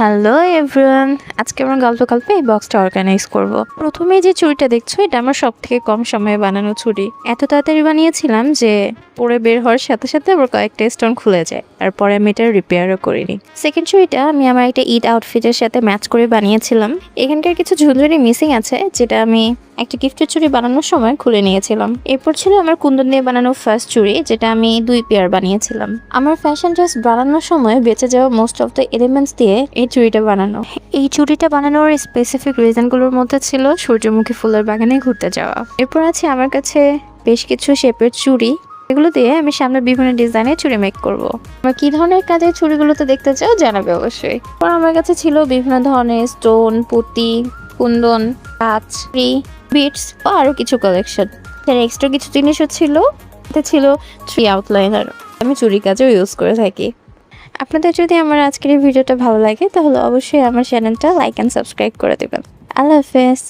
Hello everyone, আজকে আমরা গল্পে এই বক্সটা অর্গানাইজ করব। প্রথমেই যে চুড়িটা দেখছো এটা আমার সব থেকে কম সময়ে বানানো চুড়ি। এত তাড়াতাড়ি বানিয়েছিলাম যে পরে বের হওয়ার সাথে সাথে আবার কয়েকটা স্টোন খুলে যায়, আর পরে আমি এটা রিপেয়ারও করিনি। সেকেন্ড চুড়িটা আমি আমার একটা ঈদ আউটফিটের সাথে ম্যাচ করে বানিয়েছিলাম। এখানকার কিছু ঝুনঝুনি মিসিং আছে, যেটা আমি একটা গিফটের চুড়ি বানানোর সময় খুলে নিয়েছিলাম। এরপর ছিল আমার কুন্দন দিয়ে বানানো ফার্স্ট চুড়ি, যেটা আমি 2 পেয়ার বানিয়েছিলাম। আমার ফ্যাশন ড্রেস বানানোর সময় বেঁচে যাওয়া মোস্ট অফ দ্য এলিমেন্টস দিয়ে এই চুড়িটা বানানো। এই চুড়িটা বানানোর স্পেসিফিক রিজনগুলোর মধ্যে ছিল সূর্যমুখী ফুলের বাগানে ঘুরতে যাওয়া। এরপর আছে আমার কাছে বেশ কিছু শেপের চুড়ি, এগুলো দিয়ে আমি সামনে বিভিন্ন ডিজাইনের চুড়ি মেক করব। আমার কি ধরনের কাজের চুড়িগুলোতে দেখতে চাও জানাবে অবশ্যই। এরপর আমার কাছে ছিল বিভিন্ন ধরনের স্টোন, পুঁতি, কুন্দন, কাঁচ, বিটস বা আরো কিছু কালেকশন। এর এক্সট্রা কিছু জিনিসও ছিল। এটা ছিল 3 আউটলাইনার, আমি চুড়ি কাজেও ইউজ করে থাকি। আপনাদের যদি আমার আজকের এই ভিডিওটা ভালো লাগে তাহলে অবশ্যই আমার চ্যানেলটা লাইক অ্যান্ড সাবস্ক্রাইব করে দেবেন। আল্লাহ হাফেজ।